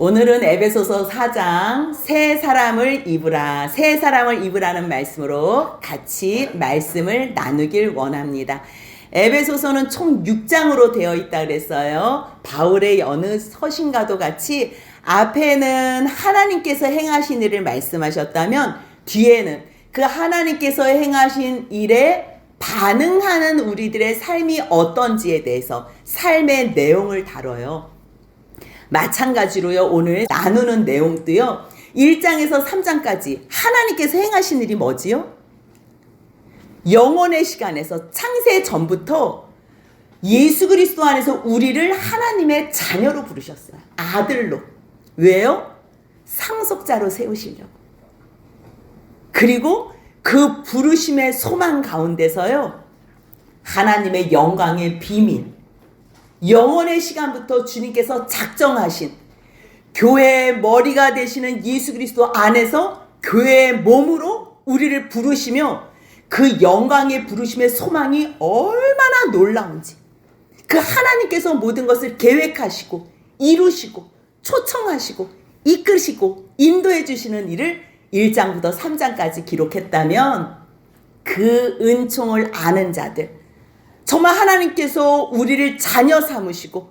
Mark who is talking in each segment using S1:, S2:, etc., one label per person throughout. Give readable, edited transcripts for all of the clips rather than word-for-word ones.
S1: 오늘은 에베소서 4장 새 사람을 입으라, 새 사람을 입으라는 말씀으로 같이 말씀을 나누길 원합니다. 에베소서는 총 6장으로 되어 있다 그랬어요. 바울의 어느 서신과도 같이 앞에는 하나님께서 행하신 일을 말씀하셨다면 뒤에는 그 하나님께서 행하신 일에 반응하는 우리들의 삶이 어떤지에 대해서 삶의 내용을 다뤄요. 마찬가지로요, 오늘 나누는 내용도요, 1장에서 3장까지 하나님께서 행하신 일이 뭐지요? 영원의 시간에서 창세 전부터 예수 그리스도 안에서 우리를 하나님의 자녀로 부르셨어요. 아들로. 왜요? 상속자로 세우시려고. 그리고 그 부르심의 소망 가운데서요, 하나님의 영광의 비밀, 영원의 시간부터 주님께서 작정하신 교회의 머리가 되시는 예수 그리스도 안에서 교회의 몸으로 우리를 부르시며 그 영광의 부르심의 소망이 얼마나 놀라운지, 그 하나님께서 모든 것을 계획하시고 이루시고 초청하시고 이끄시고 인도해 주시는 일을 1장부터 3장까지 기록했다면 그 은총을 아는 자들, 정말 하나님께서 우리를 자녀 삼으시고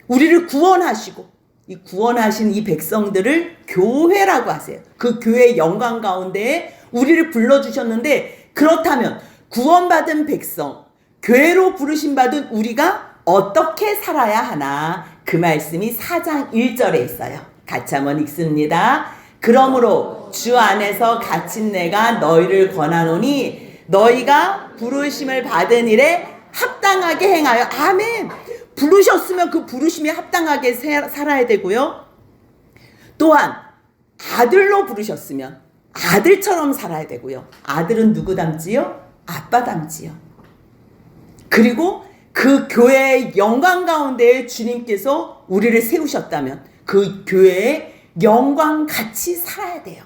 S1: 우리를 구원하시고 이 구원하신 이 백성들을 교회라고 하세요. 그 교회의 영광 가운데에 우리를 불러주셨는데, 그렇다면 구원받은 백성, 교회로 부르심 받은 우리가 어떻게 살아야 하나, 그 말씀이 4장 1절에 있어요. 같이 한번 읽습니다. 그러므로 주 안에서 갇힌 내가 너희를 권하노니 너희가 부르심을 받은 일에 합당하게 행하여. 아멘. 부르셨으면 그 부르심에 합당하게 살아야 되고요. 또한 아들로 부르셨으면 아들처럼 살아야 되고요. 아들은 누구 닮지요? 아빠 닮지요. 그리고 그 교회의 영광 가운데 주님께서 우리를 세우셨다면 그 교회의 영광 같이 살아야 돼요.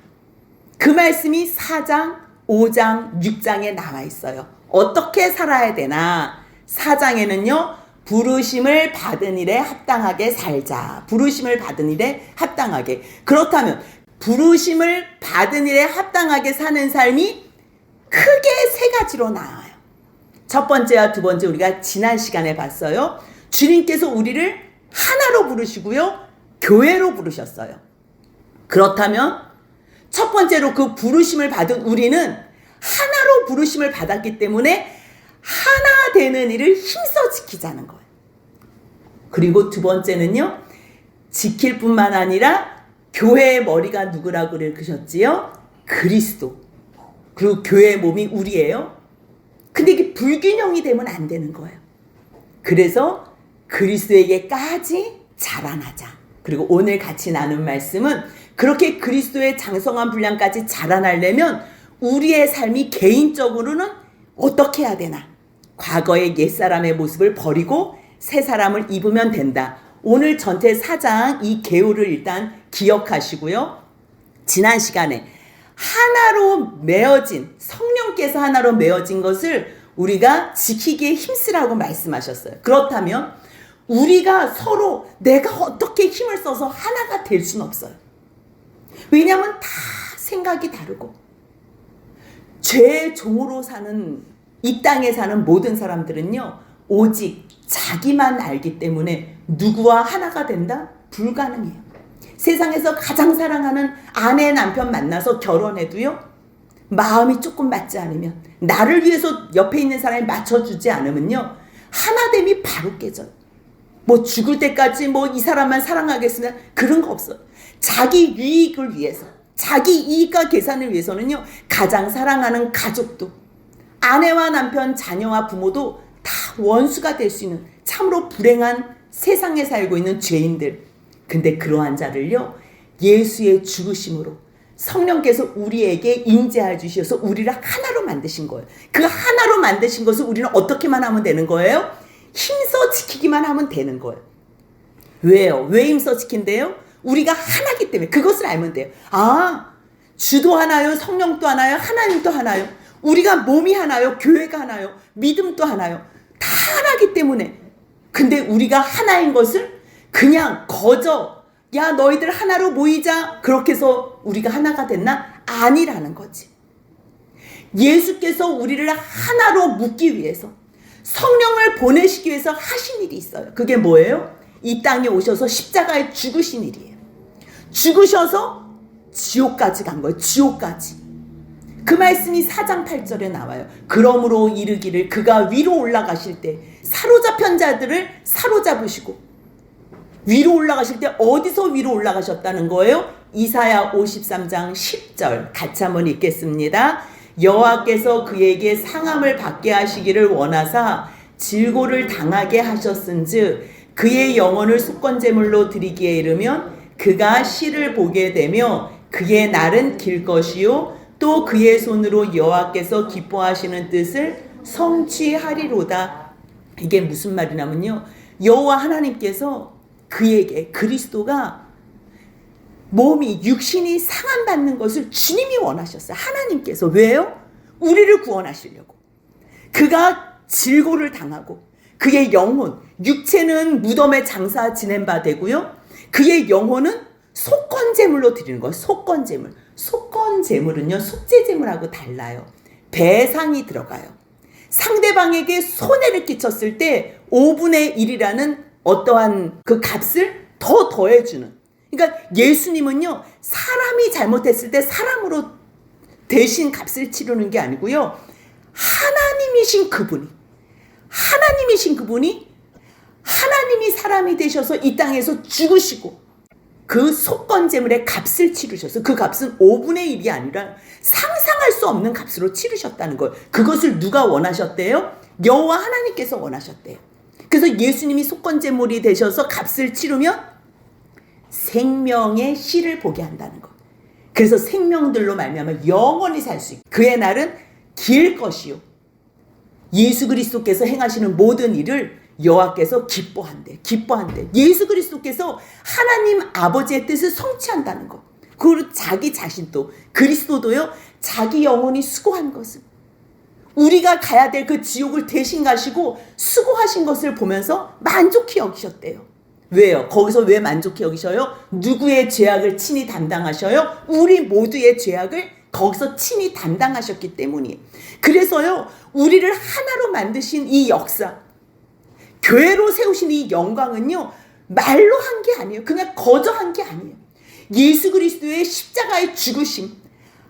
S1: 그 말씀이 4장, 5장, 6장에 나와 있어요. 어떻게 살아야 되나? 4장에는요, 부르심을 받은 일에 합당하게 살자. 부르심을 받은 일에 합당하게. 그렇다면 부르심을 받은 일에 합당하게 사는 삶이 크게 세 가지로 나와요. 첫 번째와 두 번째 우리가 지난 시간에 봤어요. 주님께서 우리를 하나로 부르시고요, 교회로 부르셨어요. 그렇다면 첫 번째로 그 부르심을 받은 우리는 하나로 부르심을 받았기 때문에 하나 되는 일을 힘써 지키자는 거예요. 그리고 두 번째는요, 지킬 뿐만 아니라 교회의 머리가 누구라고 그러셨지요? 그리스도. 그리고 교회의 몸이 우리예요. 근데 이게 불균형이 되면 안 되는 거예요. 그래서 그리스도에게까지 자라나자. 그리고 오늘 같이 나눈 말씀은 그렇게 그리스도의 장성한 분량까지 자라나려면 우리의 삶이 개인적으로는 어떻게 해야 되나? 과거의 옛사람의 모습을 버리고 새 사람을 입으면 된다. 오늘 전체 4장 이 개요를 일단 기억하시고요. 지난 시간에 하나로 메어진, 성령께서 하나로 메어진 것을 우리가 지키기에 힘쓰라고 말씀하셨어요. 그렇다면 우리가 서로 내가 어떻게 힘을 써서 하나가 될 수는 없어요. 왜냐하면 다 생각이 다르고 죄의 종으로 사는 이 땅에 사는 모든 사람들은요, 오직 자기만 알기 때문에 누구와 하나가 된다? 불가능해요. 세상에서 가장 사랑하는 아내 남편 만나서 결혼해도요, 마음이 조금 맞지 않으면, 나를 위해서 옆에 있는 사람이 맞춰주지 않으면요, 하나됨이 바로 깨져요. 뭐 죽을 때까지 뭐 이 사람만 사랑하겠으면 그런 거 없어요. 자기 유익을 위해서, 자기 이익과 계산을 위해서는요, 가장 사랑하는 가족도, 아내와 남편, 자녀와 부모도 다 원수가 될 수 있는 참으로 불행한 세상에 살고 있는 죄인들. 근데 그러한 자를요, 예수의 죽으심으로 성령께서 우리에게 임재해 주셔서 우리를 하나로 만드신 거예요. 그 하나로 만드신 것을 우리는 어떻게만 하면 되는 거예요? 힘써 지키기만 하면 되는 거예요. 왜요? 왜 힘써 지킨대요? 우리가 하나기 때문에. 그것을 알면 돼요. 아, 주도 하나요? 성령도 하나요? 하나님도 하나요? 우리가 몸이 하나요? 교회가 하나요? 믿음도 하나요? 다 하나기 때문에. 근데 우리가 하나인 것을 그냥 거저 야 너희들 하나로 모이자 그렇게 해서 우리가 하나가 됐나? 아니라는 거지. 예수께서 우리를 하나로 묶기 위해서 성령을 보내시기 위해서 하신 일이 있어요. 그게 뭐예요? 이 땅에 오셔서 십자가에 죽으신 일이에요. 죽으셔서 지옥까지 간 거예요. 지옥까지. 그 말씀이 4장 8절에 나와요. 그러므로 이르기를 그가 위로 올라가실 때 사로잡힌 자들을 사로잡으시고, 위로 올라가실 때 어디서 위로 올라가셨다는 거예요? 이사야 53장 10절 같이 한번 읽겠습니다. 여호와께서 그에게 상함을 받게 하시기를 원하사 질고를 당하게 하셨은즉 그의 영혼을 속건제물로 드리기에 이르면 그가 시를 보게 되며 그의 날은 길 것이요 또 그의 손으로 여호와께서 기뻐하시는 뜻을 성취하리로다. 이게 무슨 말이냐면요, 여호와 하나님께서 그에게, 그리스도가 몸이 육신이 상함받는 것을 주님이 원하셨어요. 하나님께서. 왜요? 우리를 구원하시려고. 그가 질고를 당하고 그의 영혼, 육체는 무덤에 장사 지낸 바 되고요, 그의 영혼은 속건제물로 드리는 거예요. 속건제물. 속건제물은요 속죄제물하고 달라요. 배상이 들어가요. 상대방에게 손해를 끼쳤을 때 5분의 1이라는 어떠한 그 값을 더 더해주는. 그러니까 예수님은요 사람이 잘못했을 때 사람으로 대신 값을 치르는 게 아니고요, 하나님이신 그분이 하나님이 사람이 되셔서 이 땅에서 죽으시고 그 속건제물의 값을 치르셔서 그 값은 5분의 1이 아니라 상상할 수 없는 값으로 치르셨다는 거예요. 그것을 누가 원하셨대요? 여호와 하나님께서 원하셨대요. 그래서 예수님이 속건제물이 되셔서 값을 치르면 생명의 씨를 보게 한다는 거. 그래서 생명들로 말미암아 영원히 살 수 있고 그의 날은 길 것이요 예수 그리스도께서 행하시는 모든 일을 여호와께서 기뻐한대. 예수 그리스도께서 하나님 아버지의 뜻을 성취한다는 거. 그리고 자기 자신도, 그리스도도요 자기 영혼이 수고한 것을, 우리가 가야 될 그 지옥을 대신 가시고 수고하신 것을 보면서 만족히 여기셨대요. 왜요? 거기서 왜 만족히 여기셔요? 누구의 죄악을 친히 담당하셔요? 우리 모두의 죄악을 거기서 친히 담당하셨기 때문이에요. 그래서요 우리를 하나로 만드신 이 역사, 교회로 세우신 이 영광은요 말로 한 게 아니에요. 그냥 거저한 게 아니에요. 예수 그리스도의 십자가의 죽으심,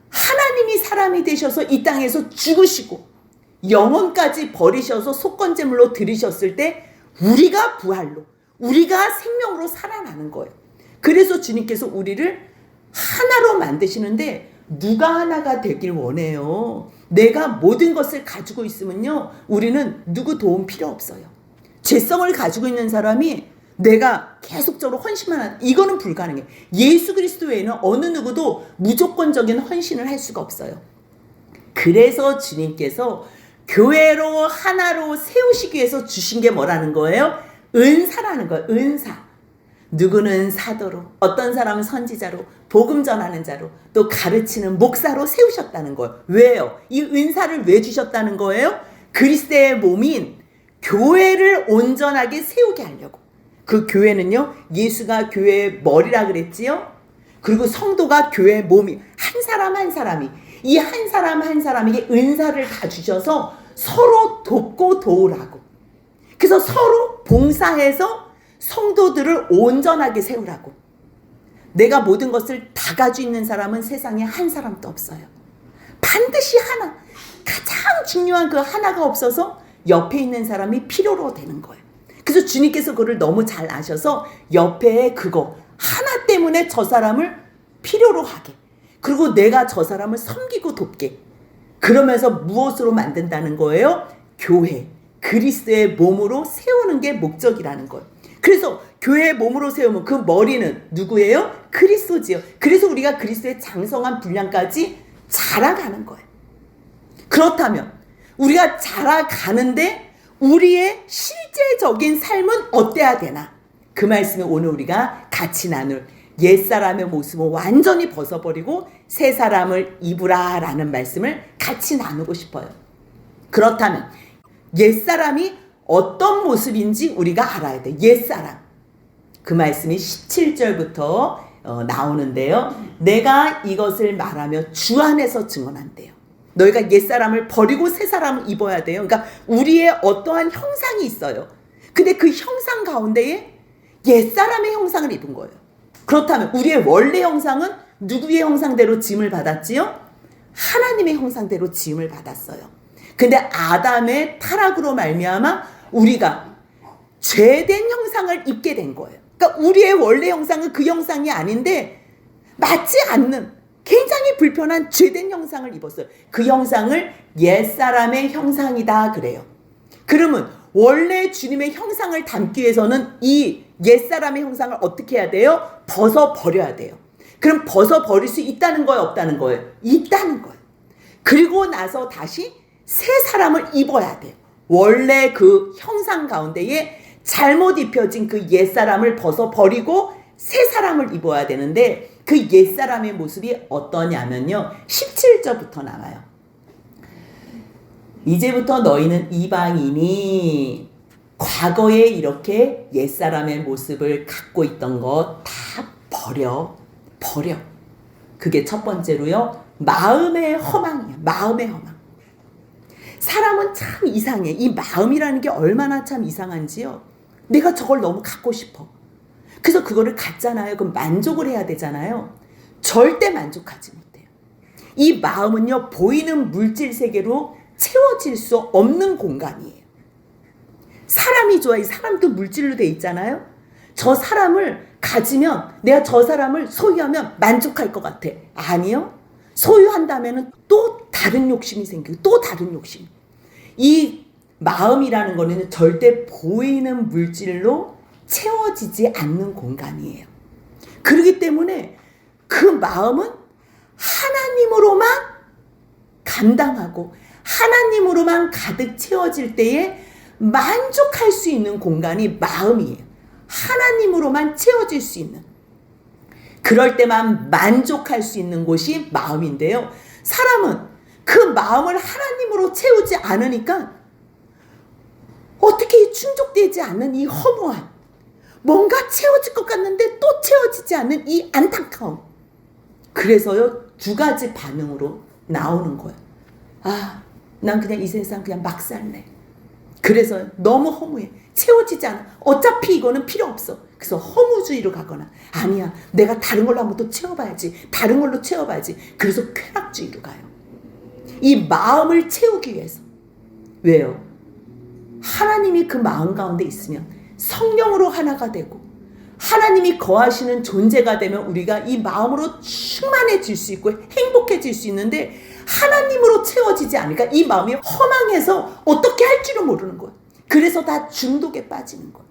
S1: 하나님이 사람이 되셔서 이 땅에서 죽으시고 영혼까지 버리셔서 속건제물로 드리셨을 때 우리가 부활로, 우리가 생명으로 살아나는 거예요. 그래서 주님께서 우리를 하나로 만드시는데 누가 하나가 되길 원해요? 내가 모든 것을 가지고 있으면요 우리는 누구 도움 필요 없어요. 죄성을 가지고 있는 사람이 내가 계속적으로 헌신만 하는, 이거는 불가능해. 예수 그리스도 외에는 어느 누구도 무조건적인 헌신을 할 수가 없어요. 그래서 주님께서 교회로 하나로 세우시기 위해서 주신 게 뭐라는 거예요? 은사라는 거예요. 은사. 누구는 사도로, 어떤 사람은 선지자로, 복음 전하는 자로, 또 가르치는 목사로 세우셨다는 거예요. 왜요? 이 은사를 왜 주셨다는 거예요? 그리스도의 몸인 교회를 온전하게 세우게 하려고. 그 교회는요 예수가 교회의 머리라 그랬지요. 그리고 성도가 교회의 몸이, 한 사람 한 사람이, 이 한 사람 한 사람에게 은사를 다 주셔서 서로 돕고 도우라고. 그래서 서로 봉사해서 성도들을 온전하게 세우라고. 내가 모든 것을 다 가지고 있는 사람은 세상에 한 사람도 없어요. 반드시 하나, 가장 중요한 그 하나가 없어서 옆에 있는 사람이 필요로 되는 거예요. 그래서 주님께서 그걸 너무 잘 아셔서 옆에 그거 하나 때문에 저 사람을 필요로 하게, 그리고 내가 저 사람을 섬기고 돕게, 그러면서 무엇으로 만든다는 거예요? 교회, 그리스도의 몸으로 세우는 게 목적이라는 거예요. 그래서 교회의 몸으로 세우면 그 머리는 누구예요? 그리스도지요. 그래서 우리가 그리스도의 장성한 분량까지 자라가는 거예요. 그렇다면 우리가 자라가는데 우리의 실제적인 삶은 어때야 되나? 그 말씀을 오늘 우리가 같이 나눌 옛사람의 모습을 완전히 벗어버리고 새 사람을 입으라 라는 말씀을 같이 나누고 싶어요. 그렇다면 옛사람이 어떤 모습인지 우리가 알아야 돼. 옛사람. 그 말씀이 17절부터 나오는데요. 내가 이것을 말하며 주 안에서 증언한대요. 너희가 옛사람을 버리고 새사람을 입어야 돼요. 그러니까 우리의 어떠한 형상이 있어요. 근데 그 형상 가운데에 옛사람의 형상을 입은 거예요. 그렇다면 우리의 원래 형상은 누구의 형상대로 지음을 받았지요? 하나님의 형상대로 지음을 받았어요. 근데 아담의 타락으로 말미암아 우리가 죄된 형상을 입게 된 거예요. 그러니까 우리의 원래 형상은 그 형상이 아닌데 맞지 않는 굉장히 불편한 죄된 형상을 입었어요. 그 형상을 옛사람의 형상이다 그래요. 그러면 원래 주님의 형상을 담기 위해서는 이 옛사람의 형상을 어떻게 해야 돼요? 벗어버려야 돼요. 그럼 벗어버릴 수 있다는 거예요? 없다는 거예요? 있다는 거예요. 그리고 나서 다시 새 사람을 입어야 돼요. 원래 그 형상 가운데에 잘못 입혀진 그 옛사람을 벗어버리고 새 사람을 입어야 되는데 그 옛사람의 모습이 어떠냐면요. 17절부터 나와요. 이제부터 너희는 이방인이 과거에 이렇게 옛사람의 모습을 갖고 있던 거 다 버려. 그게 첫 번째로요. 마음의 허망이에요. 마음의 허망. 사람은 참 이상해. 이 마음이라는 게 얼마나 참 이상한지요. 내가 저걸 너무 갖고 싶어. 그래서 그거를 갖잖아요. 그럼 만족을 해야 되잖아요. 절대 만족하지 못해요. 이 마음은요. 보이는 물질 세계로 채워질 수 없는 공간이에요. 사람이 좋아. 이 사람도 물질로 돼 있잖아요. 저 사람을 가지면 내가 저 사람을 소유하면 만족할 것 같아. 아니요. 소유한다면 또 다른 욕심이 생기고 또 다른 욕심. 이 마음이라는 거는 절대 보이는 물질로 채워지지 않는 공간이에요. 그렇기 때문에 그 마음은 하나님으로만 감당하고 하나님으로만 가득 채워질 때에 만족할 수 있는 공간이 마음이에요. 하나님으로만 채워질 수 있는. 그럴 때만 만족할 수 있는 곳이 마음인데요. 사람은 그 마음을 하나님으로 채우지 않으니까 어떻게 충족되지 않는 이 허무함, 뭔가 채워질 것 같는데 또 채워지지 않는 이 안타까움. 그래서요, 두 가지 반응으로 나오는 거예요. 아, 난 그냥 이 세상 그냥 막 살래. 그래서 너무 허무해. 채워지지 않아. 어차피 이거는 필요 없어. 그래서 허무주의로 가거나 아니야. 내가 다른 걸로 한번 또 채워봐야지. 다른 걸로 채워봐야지. 그래서 쾌락주의로 가요. 이 마음을 채우기 위해서. 왜요? 하나님이 그 마음 가운데 있으면 성령으로 하나가 되고 하나님이 거하시는 존재가 되면 우리가 이 마음으로 충만해질 수 있고 행복해질 수 있는데 하나님으로 채워지지 않으니까 이 마음이 허망해서 어떻게 할 줄을 모르는 거예요. 그래서 다 중독에 빠지는 거예요.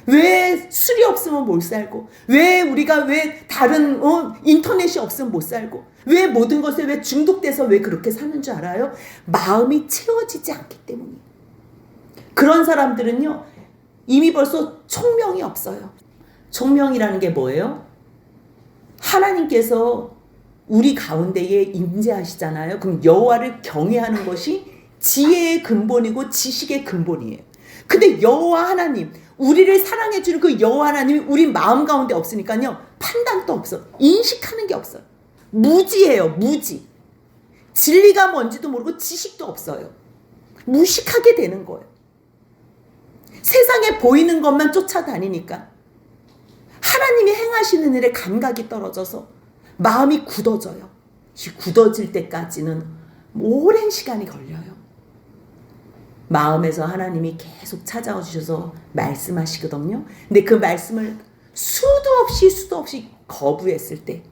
S1: 왜 술이 없으면 못 살고 왜 우리가 왜 다른 인터넷이 없으면 못 살고 왜 모든 것에 왜 중독돼서 왜 그렇게 사는 줄 알아요? 마음이 채워지지 않기 때문이에요. 그런 사람들은요 이미 벌써 총명이 없어요. 총명이라는 게 뭐예요? 하나님께서 우리 가운데에 임재하시잖아요. 그럼 여호와를 경외하는 것이 지혜의 근본이고 지식의 근본이에요. 근데 여호와 하나님, 우리를 사랑해 주는 그 여호와 하나님이 우리 마음 가운데 없으니까요. 판단도 없어. 인식하는 게 없어요. 무지예요. 무지. 진리가 뭔지도 모르고 지식도 없어요. 무식하게 되는 거예요. 세상에 보이는 것만 쫓아다니니까 하나님이 행하시는 일에 감각이 떨어져서 마음이 굳어져요. 이 굳어질 때까지는 오랜 시간이 걸려요. 마음에서 하나님이 계속 찾아와 주셔서 말씀하시거든요. 근데 그 말씀을 수도 없이 거부했을 때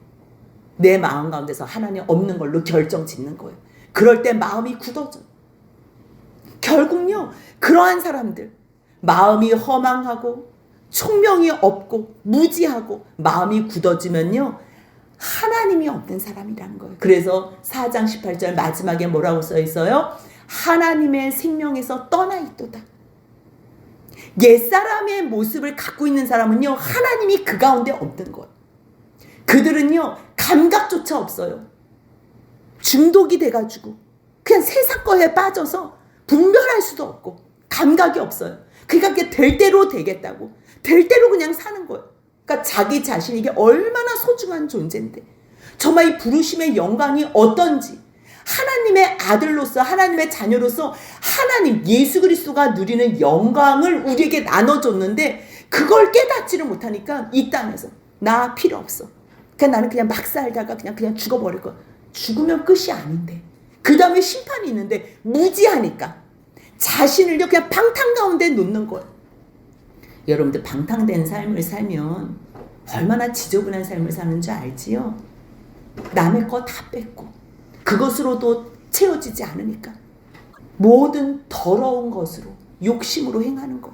S1: 내 마음 가운데서 하나님 없는 걸로 결정 짓는 거예요. 그럴 때 마음이 굳어져요. 결국요 그러한 사람들 마음이 허망하고 총명이 없고 무지하고 마음이 굳어지면요 하나님이 없는 사람이라는 거예요. 그래서 4장 18절 마지막에 뭐라고 써 있어요? 하나님의 생명에서 떠나 있도다. 옛사람의 모습을 갖고 있는 사람은요 하나님이 그 가운데 없는 거예요. 그들은요 감각조차 없어요. 중독이 돼가지고 그냥 세상 거에 빠져서 분별할 수도 없고 감각이 없어요. 그러니까 될 대로 되겠다고 될 대로 그냥 사는 거예요. 그러니까 자기 자신이 이게 얼마나 소중한 존재인데, 정말 이 부르심의 영광이 어떤지, 하나님의 아들로서, 하나님의 자녀로서 하나님 예수 그리스도가 누리는 영광을 우리에게 나눠줬는데 그걸 깨닫지를 못하니까 이 땅에서 나 필요 없어. 나는 그냥 막 살다가 그냥 죽어버릴 거야. 죽으면 끝이 아닌데, 그 다음에 심판이 있는데 무지하니까 자신을요 그냥 방탕 가운데 놓는 거예요. 여러분들 방탕된 삶을 살면 얼마나 지저분한 삶을 사는 줄 알지요? 남의 거 다 뺏고 그것으로도 채워지지 않으니까 모든 더러운 것으로 욕심으로 행하는 거,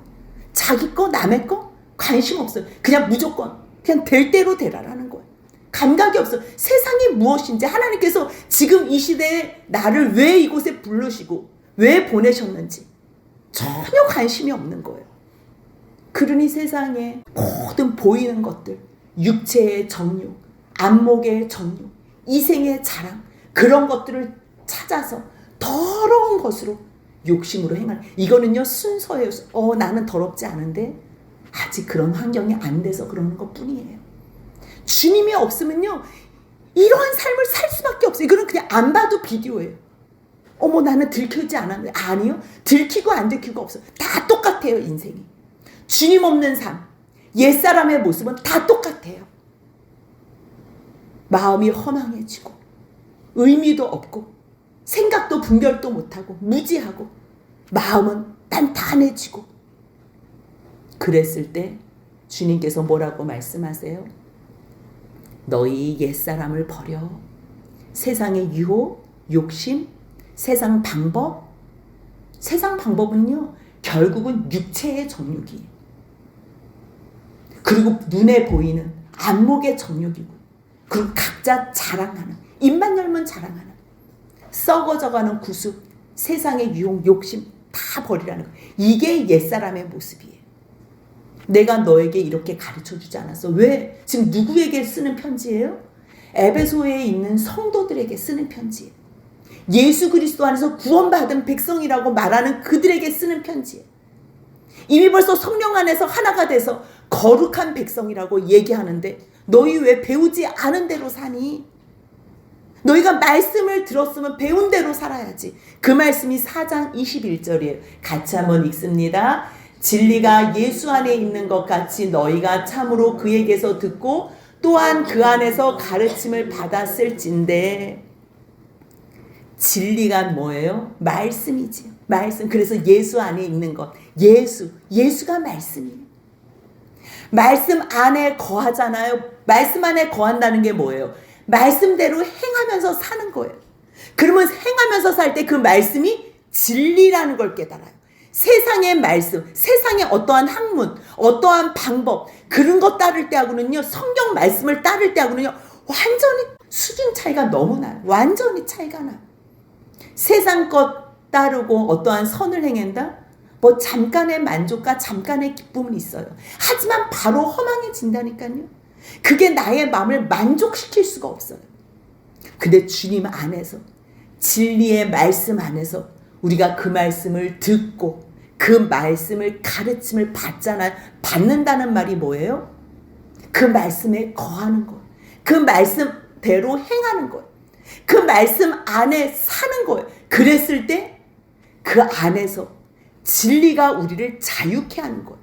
S1: 자기 거 남의 거 관심 없어요. 그냥 무조건 그냥 될 대로 되라라는 거예요. 감각이 없어. 세상이 무엇인지, 하나님께서 지금 이 시대에 나를 왜 이곳에 부르시고 왜 보내셨는지 전혀 관심이 없는 거예요. 그러니 세상에 모든 보이는 것들, 육체의 정욕, 안목의 정욕, 이생의 자랑, 그런 것들을 찾아서 더러운 것으로 욕심으로 행하는, 이거는요 순서예요. 나는 더럽지 않은데 아직 그런 환경이 안 돼서 그러는 것 뿐이에요. 주님이 없으면요 이러한 삶을 살 수밖에 없어요. 이거는 그냥 안 봐도 비디오예요. 나는 들키지 않았는데, 아니요, 들키고 안 들키고 없어. 다 똑같아요. 인생이 주님 없는 삶, 옛사람의 모습은 다 똑같아요. 마음이 허망해지고 의미도 없고 생각도 분별도 못하고 무지하고 마음은 단단해지고, 그랬을 때 주님께서 뭐라고 말씀하세요? 너희 옛사람을 버려. 세상의 유혹, 욕심, 세상 방법. 세상 방법은요 결국은 육체의 정욕이에요. 그리고 눈에 보이는 안목의 정욕이고, 그리고 각자 자랑하는, 입만 열면 자랑하는, 썩어져가는 구습, 세상의 유혹, 욕심 다 버리라는 거예요. 이게 옛사람의 모습이에요. 내가 너에게 이렇게 가르쳐주지 않았어. 왜? 지금 누구에게 쓰는 편지예요? 에베소에 있는 성도들에게 쓰는 편지예요. 예수 그리스도 안에서 구원받은 백성이라고 말하는 그들에게 쓰는 편지예요. 이미 벌써 성령 안에서 하나가 돼서 거룩한 백성이라고 얘기하는데 너희 왜 배우지 않은 대로 사니? 너희가 말씀을 들었으면 배운 대로 살아야지. 그 말씀이 4장 21절이에요. 같이 한번 읽습니다. 진리가 예수 안에 있는 것 같이 너희가 참으로 그에게서 듣고 또한 그 안에서 가르침을 받았을진데. 진리가 뭐예요? 말씀이지요. 말씀. 그래서 예수 안에 있는 것. 예수가 말씀이에요. 말씀 안에 거하잖아요. 말씀 안에 거한다는 게 뭐예요? 말씀대로 행하면서 사는 거예요. 그러면 행하면서 살 때 그 말씀이 진리라는 걸 깨달아요. 세상의 말씀, 세상의 어떠한 학문, 어떠한 방법, 그런 거 따를 때하고는요, 성경 말씀을 따를 때하고는요, 완전히 수준 차이가 너무 나요. 완전히 차이가 나요. 세상 것 따르고 어떠한 선을 행한다? 뭐 잠깐의 만족과 잠깐의 기쁨은 있어요. 하지만 바로 허망해진다니까요. 그게 나의 마음을 만족시킬 수가 없어요. 근데 주님 안에서, 진리의 말씀 안에서 우리가 그 말씀을 듣고 그 말씀을 가르침을 받잖아요. 받는다는 말이 뭐예요? 그 말씀에 거하는 거예요. 그 말씀대로 행하는 거예요. 그 말씀 안에 사는 거예요. 그랬을 때 그 안에서 진리가 우리를 자유케 하는 거예요.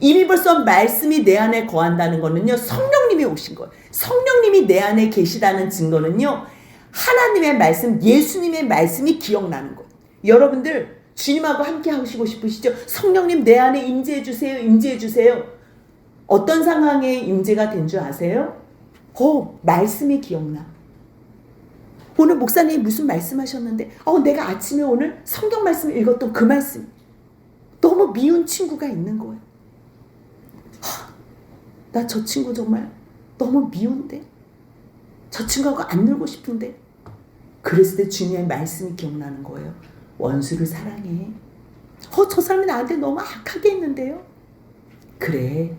S1: 이미 벌써 말씀이 내 안에 거한다는 거는요, 성령님이 오신 거예요. 성령님이 내 안에 계시다는 증거는요, 하나님의 말씀, 예수님의 말씀이 기억나는 거예요. 여러분들 주님하고 함께 하시고 싶으시죠? 성령님 내 안에 임재해 주세요. 임재해 주세요. 어떤 상황에 임재가 된 줄 아세요? 말씀이 기억나. 오늘 목사님이 무슨 말씀하셨는데 내가 아침에 오늘 성경 말씀을 읽었던 그 말씀, 너무 미운 친구가 있는 거예요. 나 저 친구 정말 너무 미운데, 저 친구하고 안 놀고 싶은데. 그랬을 때 주님의 말씀이 기억나는 거예요. 원수를 사랑해. 저 사람이 나한테 너무 악하게 했는데요. 그래,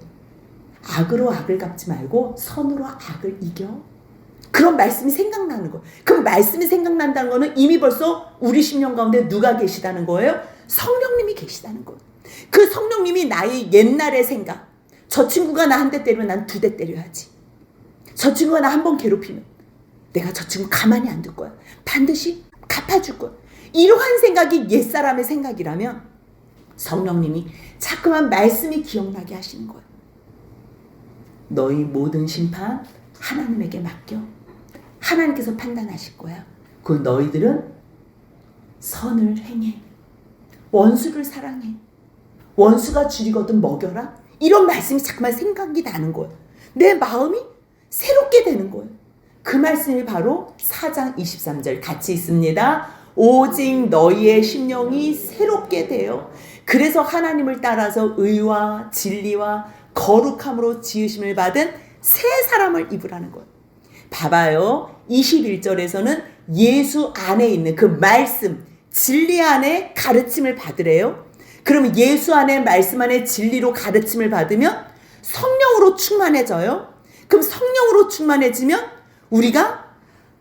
S1: 악으로 악을 갚지 말고 선으로 악을 이겨. 그런 말씀이 생각나는 거예요. 그럼 말씀이 생각난다는 거는 이미 벌써 우리 심령 가운데 누가 계시다는 거예요? 성령님이 계시다는 거예요. 그 성령님이 나의 옛날의 생각, 저 친구가 나 한 대 때리면 난 2대 때려야지. 저 친구가 나 한 번 괴롭히면 내가 저 친구 가만히 안 둘 거야. 반드시 갚아줄 거야. 이러한 생각이 옛사람의 생각이라면 성령님이 자꾸만 말씀이 기억나게 하시는 거야. 너희 모든 심판 하나님에게 맡겨. 하나님께서 판단하실 거야. 그 너희들은 선을 행해. 원수를 사랑해. 원수가 줄이거든 먹여라. 이런 말씀이 자꾸만 생각이 나는 거예요. 내 마음이 새롭게 되는 거예요. 그 말씀이 바로 4장 23절 같이 있습니다. 오직 너희의 심령이 새롭게 되어 그래서 하나님을 따라서 의와 진리와 거룩함으로 지으심을 받은 새 사람을 입으라는 거예요. 봐봐요. 21절에서는 예수 안에 있는 그 말씀, 진리 안에 가르침을 받으래요. 그러면 예수 안에 말씀 안에 진리로 가르침을 받으면 성령으로 충만해져요. 그럼 성령으로 충만해지면 우리가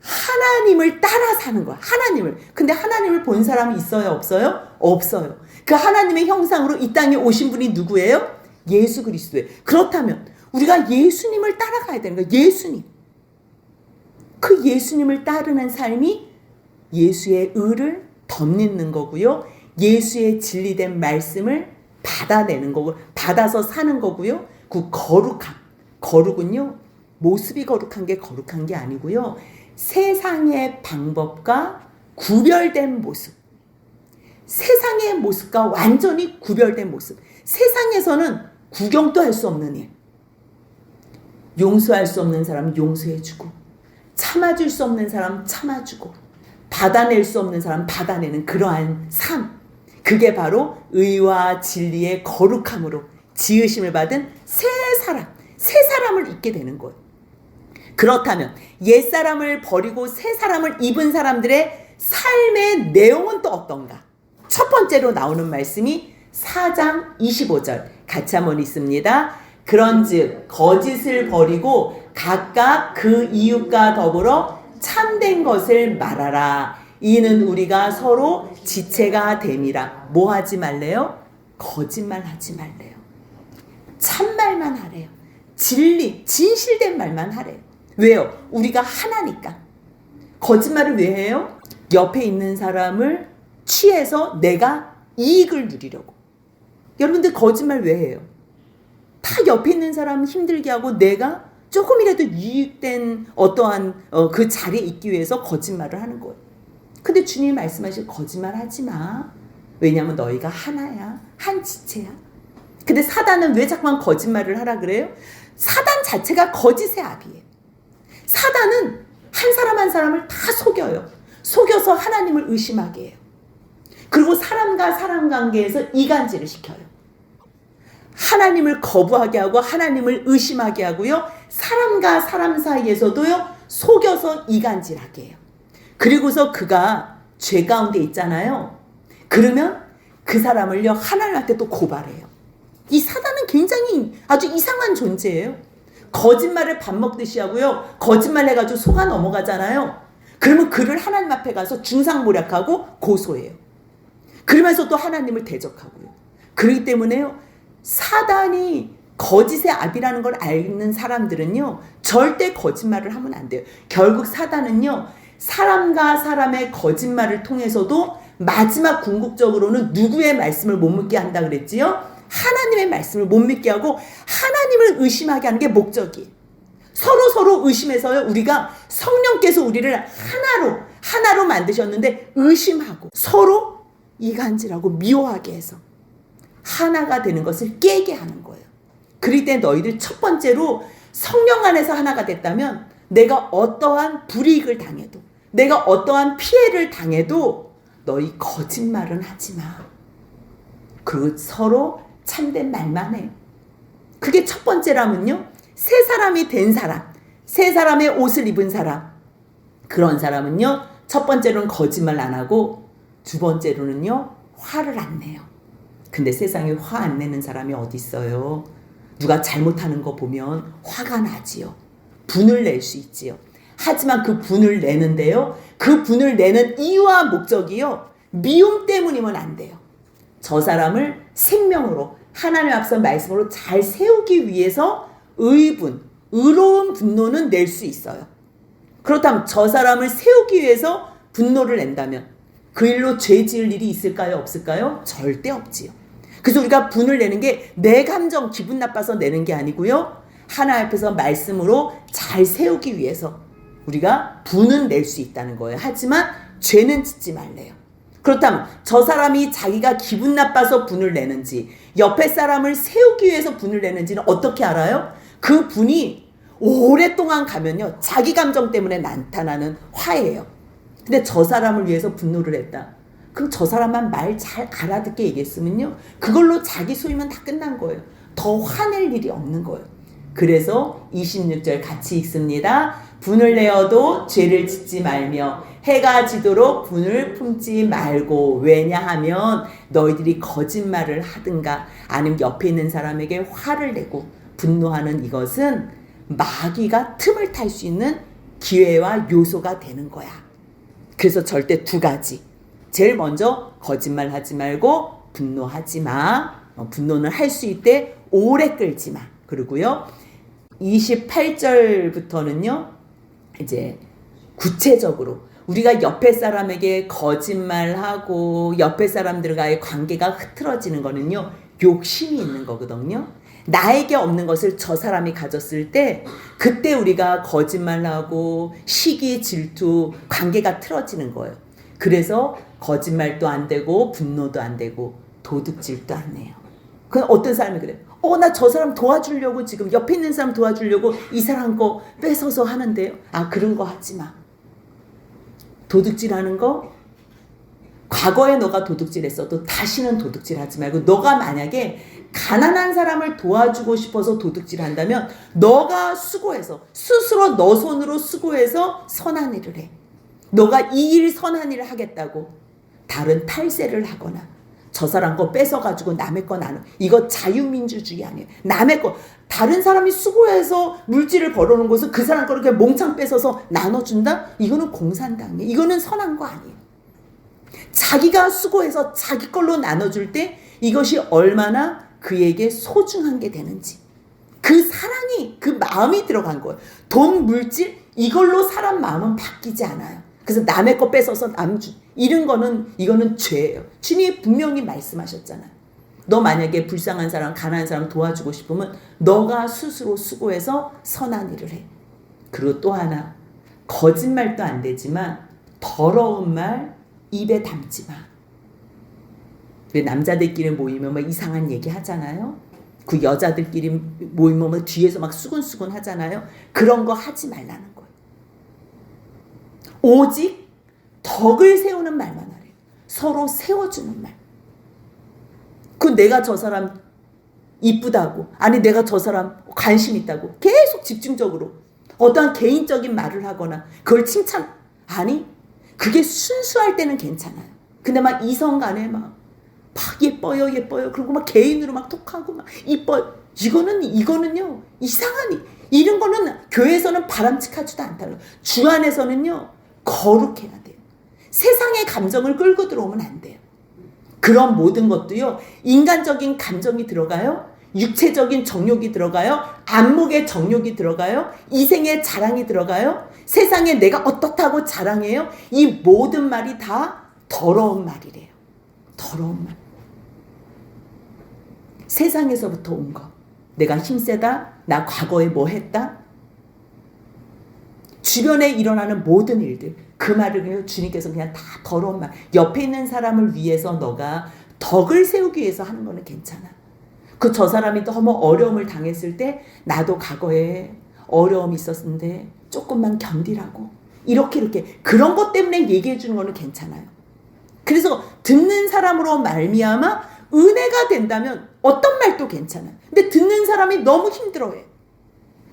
S1: 하나님을 따라 사는 거야. 하나님을. 근데 하나님을 본 사람이 있어요? 없어요? 없어요. 그 하나님의 형상으로 이 땅에 오신 분이 누구예요? 예수 그리스도예요. 그렇다면 우리가 예수님을 따라가야 되는 거예요. 예수님. 그 예수님을 따르는 삶이 예수의 의를 덧입는 거고요. 예수의 진리된 말씀을 받아내는 거고 받아서 사는 거고요. 그 거룩함. 거룩은요. 모습이 거룩한 게 아니고요. 세상의 방법과 구별된 모습. 세상의 모습과 완전히 구별된 모습. 세상에서는 구경도 할 수 없는 일. 용서할 수 없는 사람 용서해주고 참아줄 수 없는 사람 참아주고 받아낼 수 없는 사람 받아내는 그러한 삶. 그게 바로 의와 진리의 거룩함으로 지으심을 받은 새 사람을 입게 되는 거예요. 그렇다면 옛사람을 버리고 새 사람을 입은 사람들의 삶의 내용은 또 어떤가? 첫 번째로 나오는 말씀이 4장 25절 같이 한번 읽습니다. 그런즉 거짓을 버리고 각각 그 이웃과 더불어 참된 것을 말하라. 이는 우리가 서로 지체가 됨이라. 뭐 하지 말래요? 거짓말 하지 말래요. 참말만 하래요. 진리, 진실된 말만 하래요. 왜요? 우리가 하나니까. 거짓말을 왜 해요? 옆에 있는 사람을 취해서 내가 이익을 누리려고. 여러분들 거짓말 왜 해요? 다 옆에 있는 사람 힘들게 하고 내가 조금이라도 유익된 어떠한 그 자리에 있기 위해서 거짓말을 하는 거예요. 근데 주님이 말씀하실 거짓말 하지 마. 왜냐하면 너희가 하나야. 한 지체야. 근데 사단은 왜 자꾸만 거짓말을 하라 그래요? 사단 자체가 거짓의 압이에요. 사단은 한 사람 한 사람을 다 속여요. 속여서 하나님을 의심하게 해요. 그리고 사람과 사람 관계에서 이간질을 시켜요. 하나님을 거부하게 하고 하나님을 의심하게 하고요. 사람과 사람 사이에서도요. 속여서 이간질하게 해요. 그리고서 그가 죄 가운데 있잖아요. 그러면 그 사람을요. 하나님한테 또 고발해요. 이 사단은 굉장히 아주 이상한 존재예요. 거짓말을 밥 먹듯이 하고요. 거짓말 해가지고 속아 넘어가잖아요. 그러면 그를 하나님 앞에 가서 중상모략하고 고소해요. 그러면서 또 하나님을 대적하고요. 그렇기 때문에요. 사단이 거짓의 압이라는 걸 아는 사람들은요. 절대 거짓말을 하면 안 돼요. 결국 사단은요. 사람과 사람의 거짓말을 통해서도 마지막 궁극적으로는 누구의 말씀을 못 믿게 한다 그랬지요? 하나님의 말씀을 못 믿게 하고 하나님을 의심하게 하는 게 목적이에요. 서로 의심해서요. 우리가 성령께서 우리를 하나로 만드셨는데 의심하고 서로 이간질하고 미워하게 해서 하나가 되는 것을 깨게 하는 거예요. 그럴 때 너희들 첫 번째로 성령 안에서 하나가 됐다면 내가 어떠한 불이익을 당해도 내가 어떠한 피해를 당해도 너희 거짓말은 하지 마. 그리고 서로 참된 말만 해. 그게 첫 번째라면요. 새 사람이 된 사람, 새 사람의 옷을 입은 사람. 그런 사람은요. 첫 번째로는 거짓말 안 하고 두 번째로는요. 화를 안 내요. 근데 세상에 화 안 내는 사람이 어디 있어요? 누가 잘못하는 거 보면 화가 나지요. 분을 낼 수 있지요. 하지만 그 분을 내는데요. 그 분을 내는 이유와 목적이요. 미움 때문이면 안 돼요. 저 사람을 생명으로 하나님 앞서 말씀으로 잘 세우기 위해서 의로운 분노는 낼 수 있어요. 그렇다면 저 사람을 세우기 위해서 분노를 낸다면 그 일로 죄 지을 일이 있을까요? 없을까요? 절대 없지요. 그래서 우리가 분을 내는 게 내 감정 기분 나빠서 내는 게 아니고요. 하나님 앞에서 말씀으로 잘 세우기 위해서 우리가 분은 낼 수 있다는 거예요. 하지만 죄는 짓지 말래요. 그렇다면 저 사람이 자기가 기분 나빠서 분을 내는지 옆에 사람을 세우기 위해서 분을 내는지는 어떻게 알아요? 그 분이 오랫동안 가면요. 자기 감정 때문에 나타나는 화예요. 근데 저 사람을 위해서 분노를 했다. 그럼 저 사람만 말 잘 알아듣게 얘기했으면요. 그걸로 자기 소임은 다 끝난 거예요. 더 화낼 일이 없는 거예요. 그래서 26절 같이 읽습니다. 분을 내어도 죄를 짓지 말며 해가 지도록 분을 품지 말고 왜냐하면 너희들이 거짓말을 하든가 아니면 옆에 있는 사람에게 화를 내고 분노하는 이것은 마귀가 틈을 탈 수 있는 기회와 요소가 되는 거야. 그래서 절대 두 가지. 제일 먼저 거짓말하지 말고 분노하지 마. 분노는 할 수 있대 오래 끌지 마. 그리고요. 28절부터는요. 이제 구체적으로 우리가 옆에 사람에게 거짓말하고 옆에 사람들과의 관계가 흐트러지는 거는요. 욕심이 있는 거거든요. 나에게 없는 것을 저 사람이 가졌을 때 그때 우리가 거짓말하고 시기, 질투, 관계가 틀어지는 거예요. 그래서 거짓말도 안 되고 분노도 안 되고 도둑질도 안 해요. 그럼 어떤 사람이 그래요? 나 저 사람 도와주려고 지금 옆에 있는 사람 도와주려고 이 사람 거 뺏어서 하는데요. 그런 거 하지 마. 도둑질하는 거 과거에 너가 도둑질했어도 다시는 도둑질하지 말고 너가 만약에 가난한 사람을 도와주고 싶어서 도둑질한다면 너가 수고해서 스스로 너 손으로 수고해서 선한 일을 해. 너가 이 일 선한 일을 하겠다고 다른 탈세를 하거나 저 사람 거 뺏어가지고 남의 거 나눠. 이거 자유민주주의 아니에요. 남의 거 다른 사람이 수고해서 물질을 벌어놓은 것을 그 사람 거를 그냥 몽창 뺏어서 나눠준다? 이거는 공산당이에요. 이거는 선한 거 아니에요. 자기가 수고해서 자기 걸로 나눠줄 때 이것이 얼마나 그에게 소중한 게 되는지 그 사랑이 그 마음이 들어간 거예요. 돈, 물질 이걸로 사람 마음은 바뀌지 않아요. 그래서 남의 거 뺏어서 이거는 죄예요. 주님이 분명히 말씀하셨잖아요. 너 만약에 불쌍한 사람, 가난한 사람 도와주고 싶으면 너가 스스로 수고해서 선한 일을 해. 그리고 또 하나, 거짓말도 안 되지만 더러운 말 입에 담지 마. 왜 남자들끼리 모이면 막 이상한 얘기 하잖아요. 그 여자들끼리 모이면 막 뒤에서 막 수근수근 하잖아요. 그런 거 하지 말라는 거예요. 오직 덕을 세우는 말만 하래요. 서로 세워주는 말. 내가 저 사람 이쁘다고, 아니 내가 저 사람 관심 있다고 계속 집중적으로 어떠한 개인적인 말을 하거나 그걸 아니 그게 순수할 때는 괜찮아요. 근데 막 이성 간에 막 예뻐요 그리고 막 개인으로 막 톡하고 막 이뻐요. 이거는요 이상한 이런 거는 교회에서는 바람직하지도 않다는 거예요. 주 안에서는요 거룩해야 돼요. 세상의 감정을 끌고 들어오면 안 돼요. 그런 모든 것도요 인간적인 감정이 들어가요. 육체적인 정욕이 들어가요. 안목의 정욕이 들어가요. 이생의 자랑이 들어가요. 세상에 내가 어떻다고 자랑해요. 이 모든 말이 다 더러운 말이래요. 더러운 말. 세상에서부터 온 거. 내가 힘세다. 나 과거에 뭐 했다. 주변에 일어나는 모든 일들. 그 말을 주님께서 그냥 다 더러운 말. 옆에 있는 사람을 위해서 너가 덕을 세우기 위해서 하는 거는 괜찮아. 저 사람이 너무 어려움을 당했을 때 나도 과거에 어려움이 있었는데 조금만 견디라고. 이렇게 그런 것 때문에 얘기해 주는 거는 괜찮아요. 그래서 듣는 사람으로 말미암아 은혜가 된다면 어떤 말도 괜찮아요. 근데 듣는 사람이 너무 힘들어해.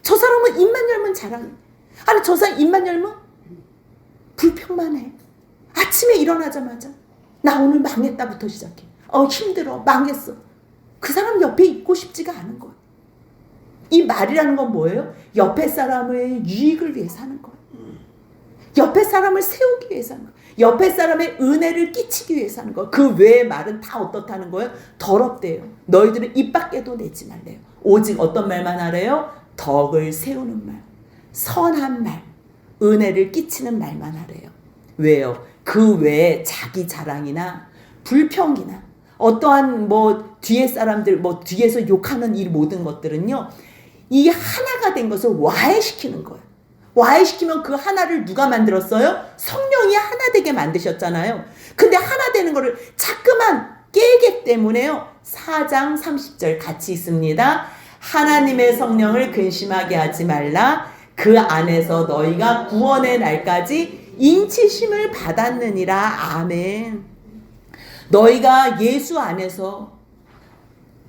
S1: 저 사람은 입만 열면 자랑해. 아니 저 사람 입만 열면 불평만 해. 아침에 일어나자마자 나 오늘 망했다부터 시작해. 힘들어. 망했어. 그 사람 옆에 있고 싶지가 않은 거예요. 이 말이라는 건 뭐예요? 옆에 사람의 유익을 위해서 하는 거예요. 옆에 사람을 세우기 위해서 하는 거예요. 옆에 사람의 은혜를 끼치기 위해서 하는 거예요. 그 외의 말은 다 어떻다는 거예요? 더럽대요. 너희들은 입 밖에도 내지 말래요. 오직 어떤 말만 하래요? 덕을 세우는 말, 선한 말, 은혜를 끼치는 말만 하래요. 왜요? 그 외에 자기 자랑이나 불평이나 어떠한 뒤에 사람들 뒤에서 욕하는 이 모든 것들은요, 이 하나가 된 것을 와해시키는 거예요. 와해시키면 그 하나를 누가 만들었어요? 성령이 하나 되게 만드셨잖아요. 근데 하나 되는 거를 자꾸만 깨기 때문에요. 4장 30절 같이 있습니다. 하나님의 성령을 근심하게 하지 말라. 그 안에서 너희가 구원의 날까지 인치심을 받았느니라. 아멘. 너희가 예수 안에서,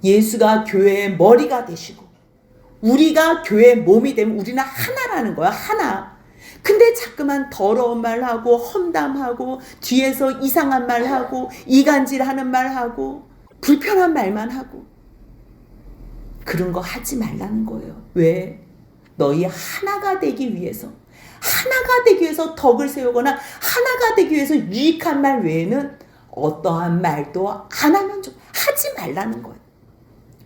S1: 예수가 교회의 머리가 되시고 우리가 교회의 몸이 되면 우리는 하나라는 거야. 하나. 근데 자꾸만 더러운 말하고 험담하고 뒤에서 이상한 말하고 이간질하는 말하고 불편한 말만 하고 그런 거 하지 말라는 거예요. 왜? 너희 하나가 되기 위해서, 하나가 되기 위해서 덕을 세우거나 하나가 되기 위해서 유익한 말 외에는 어떠한 말도 안 하면 좀 하지 말라는 거예요.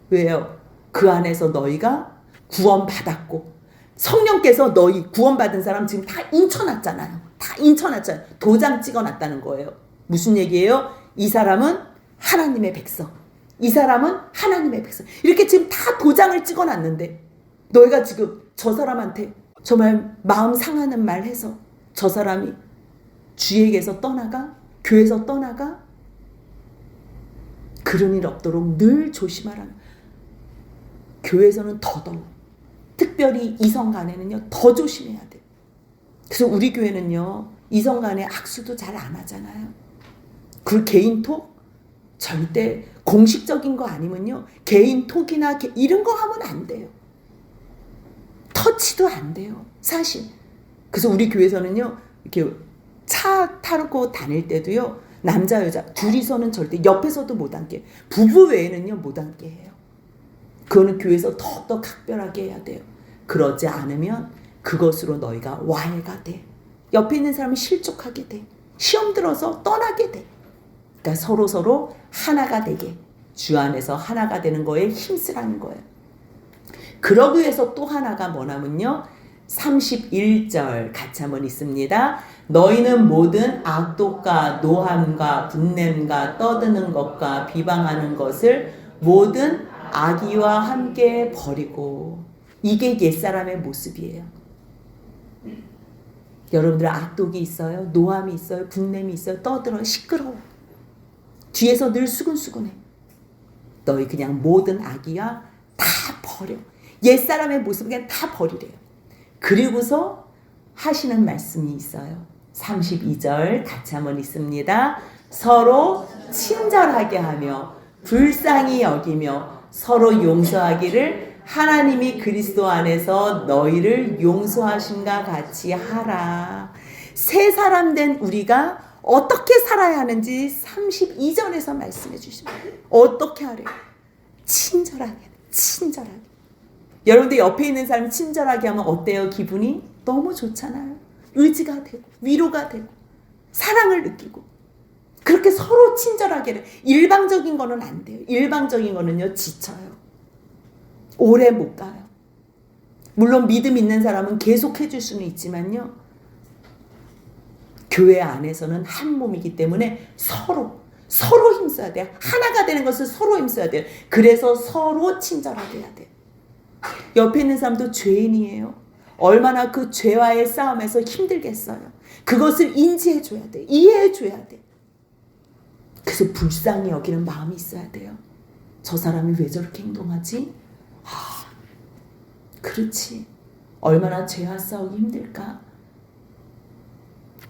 S1: 왜요? 그 안에서 너희가 구원받았고 성령께서 너희 구원받은 사람 지금 다 인쳐놨잖아요. 다 인쳐놨잖아요. 도장 찍어놨다는 거예요. 무슨 얘기예요? 이 사람은 하나님의 백성, 이 사람은 하나님의 백성, 이렇게 지금 다 도장을 찍어놨는데 너희가 지금 저 사람한테 정말 마음 상하는 말 해서 저 사람이 주에게서 떠나가, 교회에서 떠나가, 그런 일 없도록 늘 조심하라는. 교회에서는 더더욱, 특별히 이성 간에는요 더 조심해야 돼요. 그래서 우리 교회는요 이성 간에 악수도 잘 안 하잖아요. 그 개인 톡 절대 공식적인 거 아니면요 개인 톡이나 이런 거 하면 안 돼요. 터치도 안 돼요, 사실. 그래서 우리 교회에서는요 이렇게 차 타고 다닐 때도요 남자 여자 둘이서는 절대 옆에서도 못 앉게, 부부 외에는요 못 앉게 해요. 그거는 교회에서 더욱더 각별하게 해야 돼요. 그러지 않으면 그것으로 너희가 와해가 돼. 옆에 있는 사람이 실족하게 돼. 시험 들어서 떠나게 돼. 그러니까 서로 하나가 되게, 주 안에서 하나가 되는 거에 힘쓰라는 거예요. 그러기 위해서 또 하나가 뭐냐면요 31절 같이 한번 있습니다. 너희는 모든 악독과 노함과 분냄과 떠드는 것과 비방하는 것을 모든 악의와 함께 버리고. 이게 옛사람의 모습이에요. 여러분들 악독이 있어요? 노함이 있어요? 분냄이 있어요? 떠들어 시끄러워. 뒤에서 늘 수근수근해. 너희 그냥 모든 악의와 다 버려. 옛사람의 모습을 그냥 다 버리래요. 그리고서 하시는 말씀이 있어요. 32절 같이 한번 있습니다. 서로 친절하게 하며 불쌍히 여기며 서로 용서하기를 하나님이 그리스도 안에서 너희를 용서하심과 같이 하라. 새 사람 된 우리가 어떻게 살아야 하는지 32절에서 말씀해 주십니다. 어떻게 하래요? 친절하게. 여러분들 옆에 있는 사람 친절하게 하면 어때요? 기분이 너무 좋잖아요. 의지가 되고 위로가 되고 사랑을 느끼고. 그렇게 서로 친절하게 해요. 일방적인 거는 안 돼요. 일방적인 거는요 지쳐요. 오래 못 가요. 물론 믿음 있는 사람은 계속 해줄 수는 있지만요 교회 안에서는 한 몸이기 때문에 서로 힘써야 돼요. 하나가 되는 것을 서로 힘써야 돼요. 그래서 서로 친절하게 해야 돼요. 옆에 있는 사람도 죄인이에요. 얼마나 그 죄와의 싸움에서 힘들겠어요. 그것을 인지해 줘야 돼. 이해해 줘야 돼. 그래서 불쌍히 여기는 마음이 있어야 돼요. 저 사람이 왜 저렇게 행동하지? 그렇지. 얼마나 죄와 싸우기 힘들까?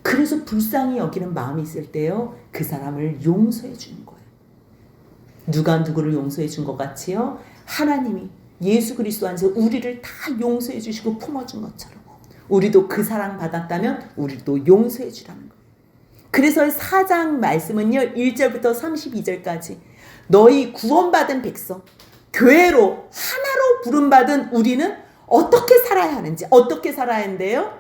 S1: 그래서 불쌍히 여기는 마음이 있을 때요 그 사람을 용서해 주는 거예요. 누가 누구를 용서해 준 것 같이요? 하나님이 예수 그리스도 안에서 우리를 다 용서해 주시고 품어준 것처럼 우리도 그 사랑 받았다면 우리도 용서해 주라는 거예요. 그래서 4장 말씀은요 1절부터 32절까지 너희 구원받은 백성, 교회로 하나로 부름받은 우리는 어떻게 살아야 하는지, 어떻게 살아야 한대요?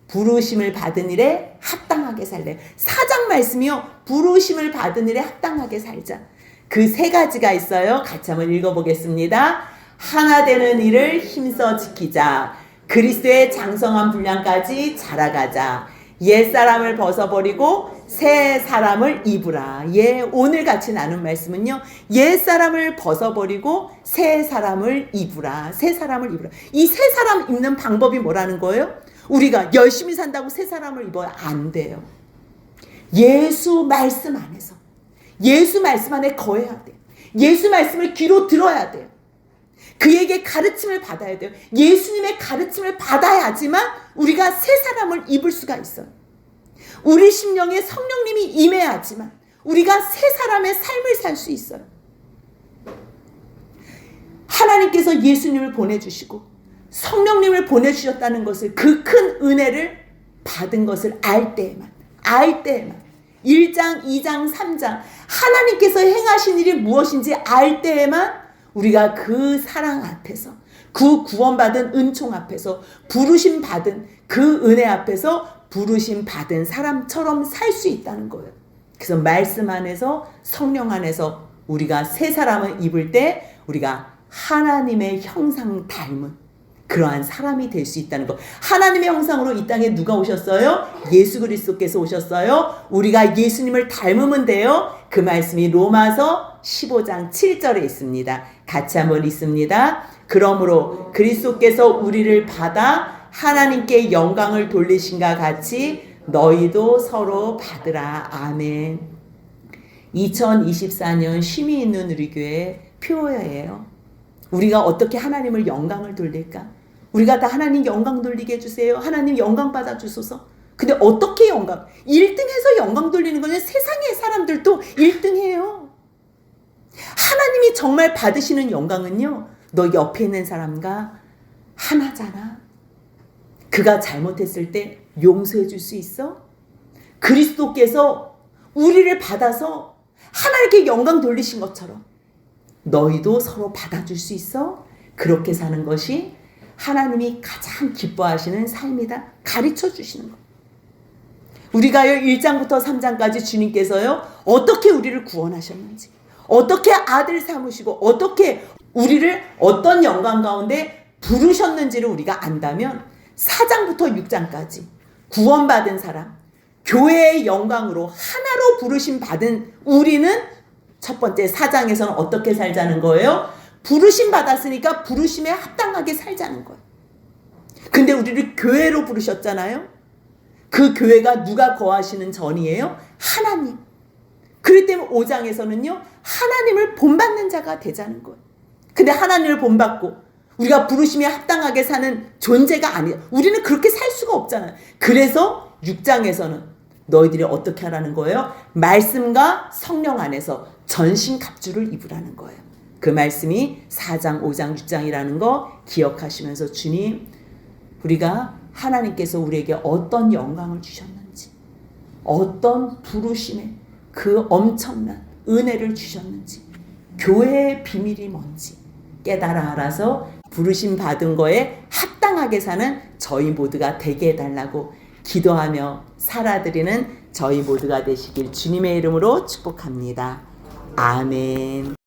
S1: 부르심을 받은 일에 합당하게 살래. 4장 말씀이요. 부르심을 받은 일에 합당하게 살자. 그 세 가지가 있어요. 같이 한번 읽어보겠습니다. 하나 되는 일을 힘써 지키자. 그리스도의 장성한 분량까지 자라가자. 옛사람을 벗어버리고 새 사람을 입으라. 오늘 같이 나눈 말씀은요. 옛사람을 벗어버리고 새 사람을 입으라. 새 사람을 입으라. 이 새 사람 입는 방법이 뭐라는 거예요? 우리가 열심히 산다고 새 사람을 입어야 안 돼요. 예수 말씀 안에서. 예수 말씀 안에 거해야 돼요. 예수 말씀을 귀로 들어야 돼요. 그에게 가르침을 받아야 돼요. 예수님의 가르침을 받아야지만 우리가 새 사람을 입을 수가 있어요. 우리 심령에 성령님이 임해야지만 우리가 새 사람의 삶을 살 수 있어요. 하나님께서 예수님을 보내주시고 성령님을 보내주셨다는 것을, 그 큰 은혜를 받은 것을 알 때에만 1장, 2장, 3장 하나님께서 행하신 일이 무엇인지 알 때에만 우리가 그 사랑 앞에서, 그 구원받은 은총 앞에서, 부르심 받은 그 은혜 앞에서 부르심 받은 사람처럼 살 수 있다는 거예요. 그래서 말씀 안에서, 성령 안에서 우리가 새 사람을 입을 때 우리가 하나님의 형상 닮은 그러한 사람이 될 수 있다는 것. 하나님의 형상으로 이 땅에 누가 오셨어요? 예수 그리스도께서 오셨어요. 우리가 예수님을 닮으면 돼요. 그 말씀이 로마서 15장 7절에 있습니다. 같이 한번 읽습니다. 그러므로 그리스도께서 우리를 받아 하나님께 영광을 돌리신가 같이 너희도 서로 받으라. 아멘. 2024년 쉼이 있는 우리 교회 표어예요. 우리가 어떻게 하나님을 영광을 돌릴까? 우리가 다 하나님 영광 돌리게 해주세요. 하나님 영광 받아주소서. 근데 어떻게 영광? 1등해서 영광 돌리는 거는 세상의 사람들도 1등해요. 하나님이 정말 받으시는 영광은요. 너 옆에 있는 사람과 하나잖아. 그가 잘못했을 때 용서해 줄 수 있어? 그리스도께서 우리를 받아서 하나님께 영광 돌리신 것처럼 너희도 서로 받아줄 수 있어? 그렇게 사는 것이 하나님이 가장 기뻐하시는 삶이다. 가르쳐 주시는 것. 우리가요 1장부터 3장까지 주님께서요 어떻게 우리를 구원하셨는지, 어떻게 아들 삼으시고 어떻게 우리를 어떤 영광 가운데 부르셨는지를 우리가 안다면 4장부터 6장까지 구원받은 사람, 교회의 영광으로 하나로 부르심 받은 우리는 첫 번째 4장에서는 어떻게 살자는 거예요? 부르심 받았으니까 부르심에 합당하게 살자는 거예요. 근데 우리를 교회로 부르셨잖아요. 그 교회가 누가 거하시는 전이에요? 하나님. 그렇기 때문에 5장에서는요. 하나님을 본받는 자가 되자는 거예요. 근데 하나님을 본받고 우리가 부르심에 합당하게 사는 존재가 아니에요. 우리는 그렇게 살 수가 없잖아요. 그래서 6장에서는 너희들이 어떻게 하라는 거예요? 말씀과 성령 안에서 전신갑주를 입으라는 거예요. 그 말씀이 4장, 5장, 6장이라는 거 기억하시면서 주님, 우리가 하나님께서 우리에게 어떤 영광을 주셨는지, 어떤 부르심에 그 엄청난 은혜를 주셨는지, 교회의 비밀이 뭔지 깨달아 알아서 부르심 받은 거에 합당하게 사는 저희 모두가 되게 해달라고 기도하며 살아드리는 저희 모두가 되시길 주님의 이름으로 축복합니다. 아멘.